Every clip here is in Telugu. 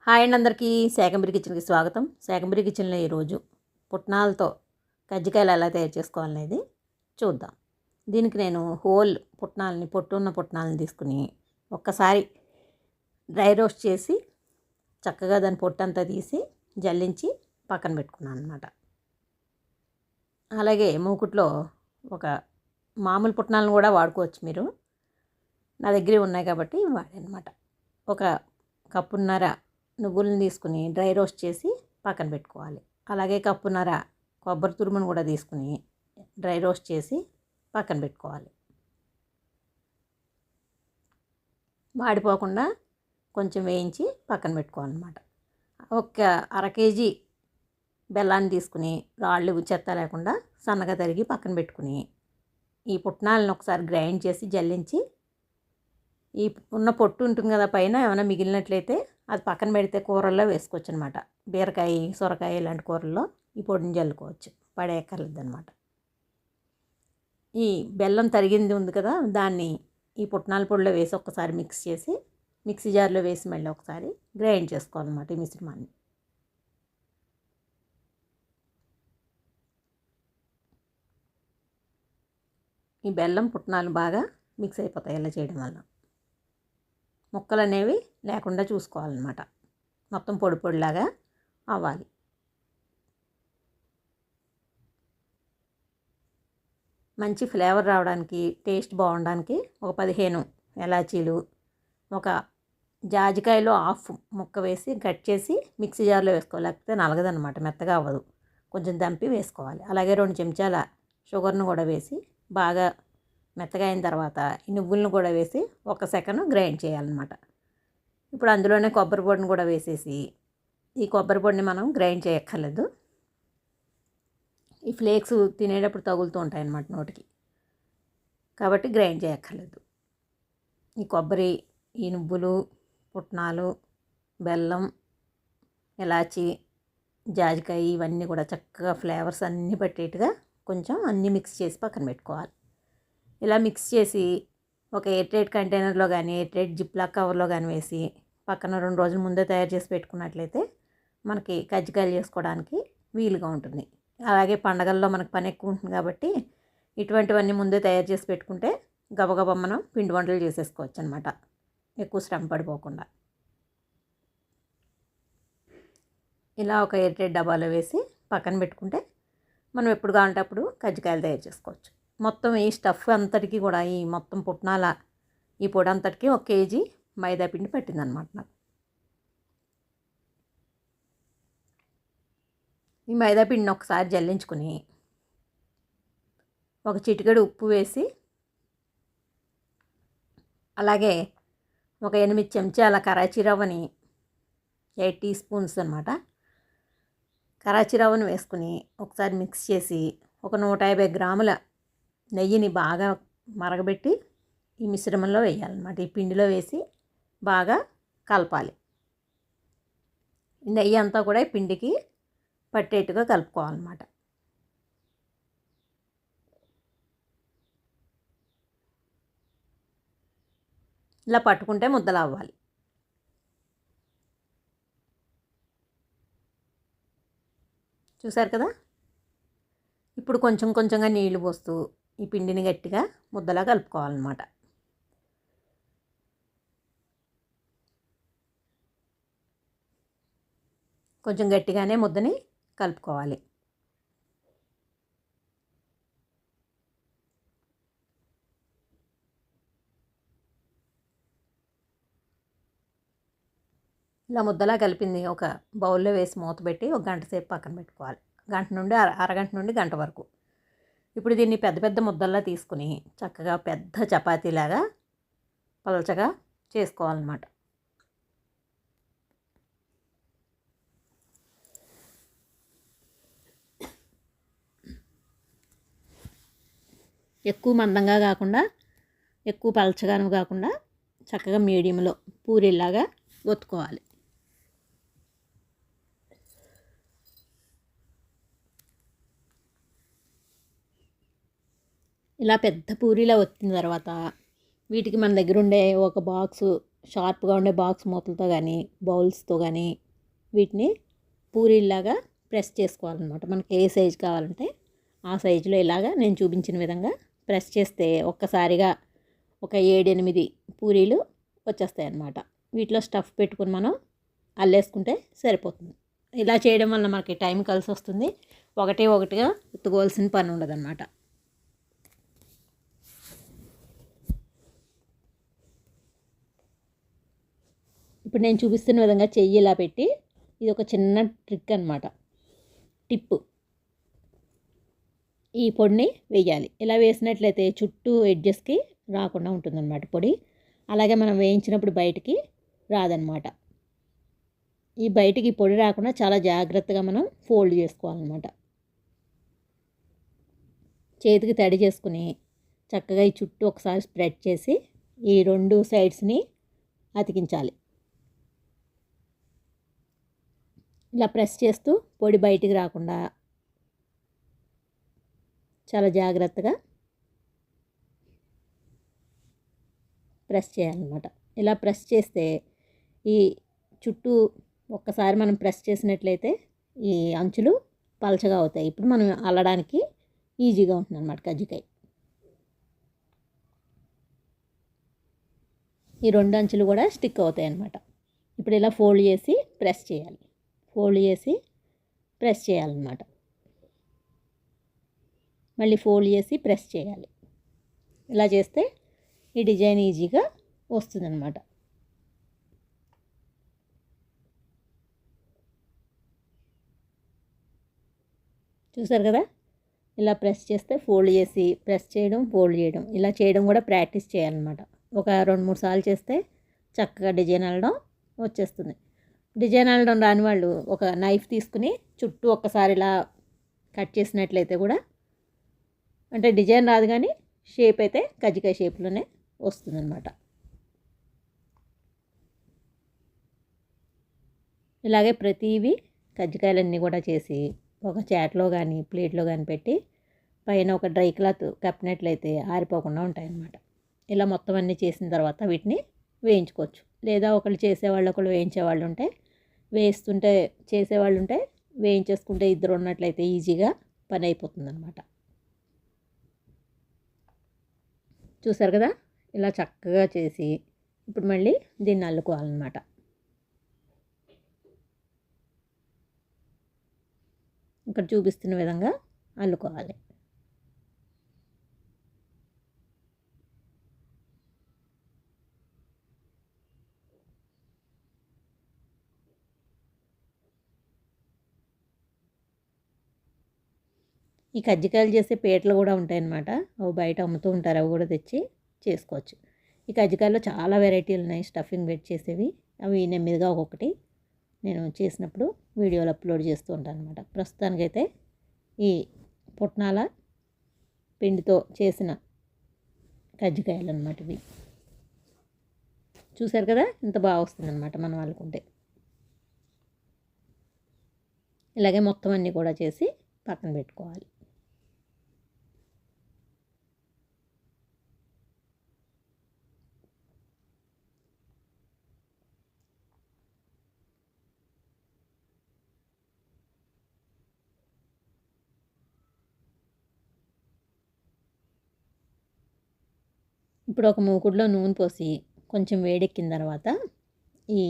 హాయ్ అండి అందరికీ శాకంబరి కిచెన్కి స్వాగతం. శాకంబరి కిచెన్లో ఈరోజు పుట్నాలతో కజ్జికాయలు ఎలా తయారు చేసుకోవాలనేది చూద్దాం. దీనికి నేను హోల్ పుట్నాలని పొట్టున్న పుట్నాలని తీసుకుని ఒక్కసారి డ్రై రోస్ట్ చేసి చక్కగా దాని పొట్టంతా తీసి జల్లించి పక్కన పెట్టుకున్నాను అనమాట. అలాగే మూకుట్లో ఒక మామూలు పుట్నాలను కూడా వాడుకోవచ్చు మీరు. నా దగ్గర ఉన్నాయి కాబట్టి వాడనమాట. ఒక కప్పున్నర నువ్వులను తీసుకుని డ్రై రోస్ట్ చేసి పక్కన పెట్టుకోవాలి. అలాగే కప్పున్నర కొబ్బరి తురుమును కూడా తీసుకుని డ్రై రోస్ట్ చేసి పక్కన పెట్టుకోవాలి. మాడిపోకుండా కొంచెం వేయించి పక్కన పెట్టుకోవాలన్నమాట. ఒక అర కేజీ బెల్లాన్ని తీసుకుని రాళ్ళు చెత్త లేకుండా సన్నగా తరిగి పక్కన పెట్టుకుని ఈ పుట్నాలను ఒకసారి గ్రైండ్ చేసి జల్లించి ఈ ఉన్న పొట్టు ఉంటుంది కదా పైన ఏమైనా మిగిలినట్లయితే అది పక్కన పెడితే కూరల్లో వేసుకోవచ్చు అనమాట. బీరకాయ, సొరకాయ ఇలాంటి కూరల్లో ఈ పొడిని జల్లుకోవచ్చు, పడేయక్కర్లేదు అనమాట. ఈ బెల్లం తరిగింది ఉంది కదా, దాన్ని ఈ పుట్నాల పొడిలో వేసి ఒక్కసారి మిక్స్ చేసి మిక్సీ జార్లో వేసి మళ్ళీ ఒకసారి గ్రైండ్ చేసుకోవాలన్నమాట ఈ మిశ్రమాన్ని. ఈ బెల్లం పుట్నాలు బాగా మిక్స్ అయిపోతాయి ఇలా చేయడం వల్ల. ముక్కలు అనేవి లేకుండా చూసుకోవాలన్నమాట. మొత్తం పొడి పొడిలాగా అవ్వాలి. మంచి ఫ్లేవర్ రావడానికి, టేస్ట్ బాగుండడానికి ఒక 15 ఎలాచీలు, ఒక జాజికాయలో హాఫ్ ముక్క వేసి కట్ చేసి మిక్సీ జార్లో వేసుకోవాలి. లేకపోతే నలగదనమాట, మెత్తగా అవ్వదు. కొంచెం దంపి వేసుకోవాలి. అలాగే 2 చెంచాల షుగర్ను కూడా వేసి బాగా మెత్తగా అయిన తర్వాత ఈ నువ్వులను కూడా వేసి 1 సెకండ్ గ్రైండ్ చేయాలన్నమాట. ఇప్పుడు అందులోనే కొబ్బరి పొడిని కూడా వేసేసి ఈ కొబ్బరి పొడిని మనం గ్రైండ్ చేయక్కర్లేదు. ఈ ఫ్లేక్స్ తినేటప్పుడు తగులుతూ ఉంటాయి అన్నమాట నోటికి, కాబట్టి గ్రైండ్ చేయక్కర్లేదు. ఈ కొబ్బరి, ఈ నువ్వులు, పుట్నాలు, బెల్లం, ఇలాచి, జాజికాయ ఇవన్నీ కూడా చక్కగా ఫ్లేవర్స్ అన్నీ పట్టేట్టుగా కొంచెం అన్నీ మిక్స్ చేసి పక్కన పెట్టుకోవాలి. ఇలా మిక్స్ చేసి ఒక ఎయిర్ కంటైనర్లో కానీ ఎయిర్ జిప్లాక్ కవర్లో కానీ వేసి పక్కన 2 రోజుల ముందే తయారు చేసి పెట్టుకున్నట్లయితే మనకి కజ్జికాయలు చేసుకోవడానికి వీలుగా ఉంటుంది. అలాగే పండగల్లో మనకు పని ఎక్కువ ఉంటుంది కాబట్టి ఇటువంటివన్నీ ముందే తయారు చేసి పెట్టుకుంటే గబగబా మనం పిండి వంటలు చేసేసుకోవచ్చు అనమాట, ఎక్కువ శ్రమ పడిపోకుండా. ఇలా ఒక ఎయిర్ డబ్బాలో వేసి పక్కన పెట్టుకుంటే మనం ఎప్పుడు కావాలంటే అప్పుడు కజ్జికాయలు తయారు చేసుకోవచ్చు. మొత్తం ఈ స్టఫ్ అంతటికి కూడా ఈ మొత్తం పుట్నాల ఈ పొడి అంతటికి 1 కేజీ మైదా పిండి పట్టిందనమాట నాకు. ఈ మైదా పిండిని ఒకసారి జల్లించుకుని ఒక చిటికెడు ఉప్పు వేసి అలాగే ఒక 8 చెంచాల కరాచీ రవ్వని 8 టీ స్పూన్స్ అనమాట కరాచీ రవ్వను వేసుకుని ఒకసారి మిక్స్ చేసి ఒక 150 గ్రాముల నెయ్యిని బాగా మరగబెట్టి ఈ మిశ్రమంలో వేయాలన్నమాట. ఈ పిండిలో వేసి బాగా కలపాలి. నెయ్యి అంతా కూడా ఈ పిండికి పట్టేట్టుగా కలుపుకోవాలన్నమాట. ఇలా పట్టుకుంటే ముద్దలు అవ్వాలి. చూసారు కదా, ఇప్పుడు కొంచెం కొంచెంగా నీళ్లు పోస్తూ ఈ పిండిని గట్టిగా ముద్దలా కలుపుకోవాలన్నమాట. కొంచెం గట్టిగానే ముద్దని కలుపుకోవాలి. ఇలా ముద్దలా కలిపింది ఒక బౌల్లో వేసి మూత పెట్టి 1 గంట సేపు పక్కన పెట్టుకోవాలి. గంట నుండి అరగంట నుండి గంట వరకు. ఇప్పుడు దీన్ని పెద్ద పెద్ద ముద్దల్లా తీసుకుని చక్కగా పెద్ద చపాతీలాగా పలచగా చేసుకోవాలన్నమాట. ఎక్కువ మందంగా కాకుండా ఎక్కువ పలచగాను కాకుండా చక్కగా మీడియంలో పూరీలాగా ఒత్తుకోవాలి. ఇలా పెద్ద పూరీలా వచ్చిన తర్వాత వీటికి మన దగ్గర ఉండే ఒక బాక్సు షార్ప్గా ఉండే బాక్స్ మూతలతో కానీ బౌల్స్తో కానీ వీటిని పూరీలాగా ప్రెస్ చేసుకోవాలన్నమాట. మనకి ఏ సైజు కావాలంటే ఆ సైజులో ఇలాగా నేను చూపించిన విధంగా ప్రెస్ చేస్తే ఒక్కసారిగా ఒక 7-8 పూరీలు వచ్చేస్తాయి అన్నమాట. వీటిలో స్టఫ్ పెట్టుకుని మనం అల్లేసుకుంటే సరిపోతుంది. ఇలా చేయడం వల్ల మనకి టైం కలిసి వస్తుంది. ఒకటిగా ఎత్తుకోవాల్సిన పని ఉండదన్నమాట. ఇప్పుడు నేను చూపిస్తున్న విధంగా చెయ్యి ఇలా పెట్టి, ఇది ఒక చిన్న ట్రిక్ అన్నమాట, టిప్పు. ఈ పొడిని వేయాలి. ఇలా వేసినట్లయితే చుట్టూ ఎడ్జెస్కి రాకుండా ఉంటుందన్నమాట పొడి. అలాగే మనం వేయించినప్పుడు బయటికి రాదన్నమాట. ఈ బయటికి పొడి రాకుండా చాలా జాగ్రత్తగా మనం ఫోల్డ్ చేసుకోవాలన్నమాట. చేతికి తడి చేసుకుని చక్కగా ఈ చుట్టూ ఒకసారి స్ప్రెడ్ చేసి ఈ 2 సైడ్స్ని అతికించాలి. ఇలా ప్రెస్ చేస్తూ పొడి బయటికి రాకుండా చాలా జాగ్రత్తగా ప్రెస్ చేయాలన్నమాట. ఇలా ప్రెస్ చేస్తే ఈ చుట్టూ ఒక్కసారి మనం ప్రెస్ చేసినట్లయితే ఈ అంచులు పలచగా అవుతాయి. ఇప్పుడు మనం అల్లడానికి ఈజీగా ఉంటుంది అన్నమాట కజ్జికాయ. ఈ 2 అంచులు కూడా స్టిక్ అవుతాయి అన్నమాట. ఇప్పుడు ఇలా ఫోల్డ్ చేసి ప్రెస్ చేయాలి. ఫోల్డ్ చేసి ప్రెస్ చేయాలన్నమాట. మళ్ళీ ఫోల్డ్ చేసి ప్రెస్ చేయాలి. ఇలా చేస్తే ఈ డిజైన్ ఈజీగా వస్తుందన్నమాట. చూసారు కదా, ఇలా ప్రెస్ చేస్తే ఫోల్డ్ చేసి ప్రెస్ చేయడం, ఫోల్డ్ చేయడం, ఇలా చేయడం కూడా ప్రాక్టీస్ చేయాలన్నమాట. ఒక 2-3 సార్లు చేస్తే చక్కగా డిజైన్ అల్లడం వచ్చేస్తుంది. డిజైన్ అల్లడం రాని వాళ్ళు ఒక నైఫ్ తీసుకుని చుట్టూ ఒక్కసారి ఇలా కట్ చేసినట్లయితే కూడా, అంటే డిజైన్ రాదు కానీ షేప్ అయితే కజ్జికాయ షేప్లోనే వస్తుందన్నమాట. ఇలాగే ప్రతివి కజ్జికాయలన్నీ కూడా చేసి ఒక చాట్లో కానీ ప్లేట్లో కానీ పెట్టి పైన ఒక డ్రై క్లాత్ కప్పినట్లయితే ఆరిపోకుండా ఉంటాయన్నమాట. ఇలా మొత్తం అన్నీ చేసిన తర్వాత వీటిని వేయించుకోవచ్చు. లేదా ఒకళ్ళు చేసేవాళ్ళు ఒకళ్ళు వేయించేవాళ్ళు ఉంటే, చేసేవాళ్ళు ఉంటే వేయించేసుకుంటే ఇద్దరు ఉన్నట్లయితే ఈజీగా పని అయిపోతుందన్నమాట. చూసారు కదా, ఇలా చక్కగా చేసి ఇప్పుడు మళ్ళీ దీన్ని అల్లుకోవాలన్నమాట. ఇక్కడ చూపిస్తున్న విధంగా అల్లుకోవాలి. ఈ కజ్జికాయలు చేసే పీటలు కూడా ఉంటాయన్నమాట. అవి బయట అమ్ముతూ ఉంటారు. అవి కూడా తెచ్చి చేసుకోవచ్చు. ఈ కజ్జికాయల్లో చాలా వెరైటీలు ఉన్నాయి స్టఫింగ్ పెట్టి చేసేవి. అవి నెమ్మదిగా ఒక్కొక్కటి నేను చేసినప్పుడు వీడియోలు అప్లోడ్ చేస్తూ ఉంటాను అనమాట. ప్రస్తుతానికైతే ఈ పుట్నాల పిండితో చేసిన కజ్జికాయలు అనమాట ఇవి. చూసారు కదా, ఇంత బాగా వస్తుందన్నమాట మనం అల్లుకుంటే. ఇలాగే మొత్తం అన్నీ కూడా చేసి పక్కన పెట్టుకోవాలి. ఇప్పుడు ఒక మూకుడులో నూనె పోసి కొంచెం వేడెక్కిన తర్వాత ఈ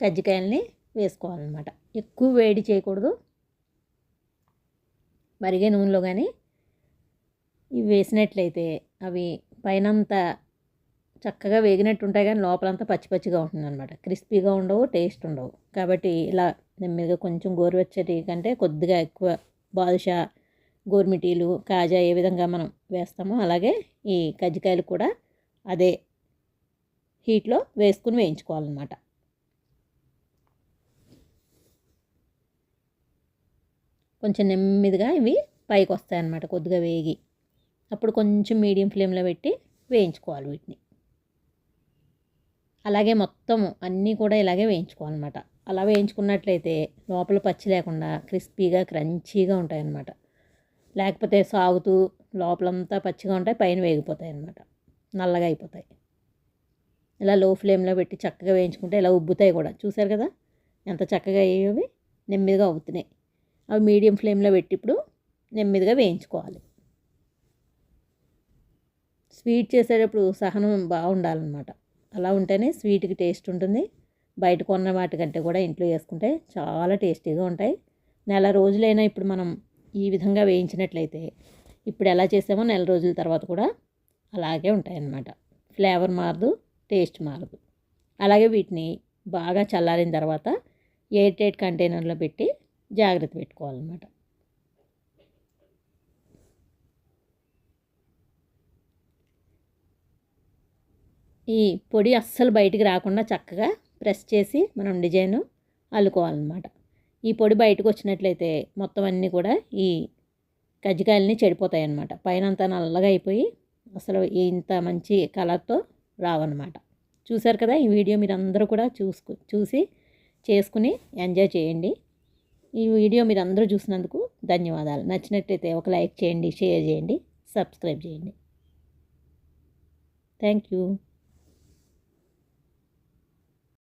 కజ్జికాయల్ని వేసుకోవాలన్నమాట. ఎక్కువ వేడి చేయకూడదు. మరిగే నూనెలో కానీ ఇవి వేసినట్లయితే అవి పైనంతా చక్కగా వేగినట్టు ఉంటాయి కానీ లోపలంతా పచ్చి పచ్చిగా ఉంటుందన్నమాట. క్రిస్పీగా ఉండవు, టేస్ట్ ఉండవు. కాబట్టి ఇలా నెమ్మదిగా కొంచెం గోరువెచ్చటి కంటే కొద్దిగా ఎక్కువ బాదుషా, గోరుమిటీలు, కాజా ఏ విధంగా మనం వేస్తామో అలాగే ఈ కజ్జికాయలు కూడా అదే హీట్లో వేసుకుని వేయించుకోవాలన్నమాట. కొంచెం నెమ్మదిగా ఇవి పైకి వస్తాయన్నమాట కొద్దిగా వేగి. అప్పుడు కొంచెం మీడియం ఫ్లేమ్లో పెట్టి వేయించుకోవాలి వీటిని. అలాగే మొత్తం అన్నీ కూడా ఇలాగే వేయించుకోవాలన్నమాట. అలా వేయించుకున్నట్లయితే లోపల పచ్చి లేకుండా క్రిస్పీగా క్రంచీగా ఉంటాయన్నమాట. లేకపోతే సాగుతూ లోపలంతా పచ్చిగా ఉంటాయి, పైన వేగిపోతాయి అన్నమాట, నల్లగా అయిపోతాయి. ఇలా లో ఫ్లేమ్లో పెట్టి చక్కగా వేయించుకుంటే ఇలా ఉబ్బుతాయి కూడా. చూసారు కదా ఎంత చక్కగా అయ్యేవి, నెమ్మదిగా అవుతున్నాయి. అవి మీడియం ఫ్లేమ్లో పెట్టి ఇప్పుడు నెమ్మదిగా వేయించుకోవాలి. స్వీట్ చేసేటప్పుడు సహనం బాగుండాలన్నమాట. అలా ఉంటేనే స్వీట్కి టేస్ట్ ఉంటుంది. బయట కొన్న వాటికంటే కూడా ఇంట్లో వేసుకుంటే చాలా టేస్టీగా ఉంటాయి. నెల రోజులైనా ఇప్పుడు మనం ఈ విధంగా వేయించినట్లయితే ఇప్పుడు ఎలా చేసామో నెల రోజుల తర్వాత కూడా అలాగే ఉంటాయన్నమాట. ఫ్లేవర్ మారదు, టేస్ట్ మారదు. అలాగే వీటిని బాగా చల్లారిన తర్వాత ఎయిర్ టైట్ కంటైనర్లో పెట్టి జాగ్రత్త పెట్టుకోవాలన్నమాట. ఈ పొడి అస్సలు బయటికి రాకుండా చక్కగా ప్రెస్ చేసి మనం డిజైన్ అల్లుకోవాలన్నమాట. ఈ పొడి బయటకు వచ్చినట్లయితే మొత్తం అన్నీ కూడా ఈ కజ్జికాయలని చెడిపోతాయి అన్నమాట. పైన అంతా నల్లగా అయిపోయి అసలు ఇంత మంచి కలర్తో రావన్నమాట. చూసారు కదా, ఈ వీడియో మీరు అందరూ కూడా చూసి చేసుకుని ఎంజాయ్ చేయండి. ఈ వీడియో మీరు అందరూ చూసినందుకు ధన్యవాదాలు. నచ్చినట్లయితే ఒక లైక్ చేయండి, షేర్ చేయండి, సబ్స్క్రైబ్ చేయండి. Thank you.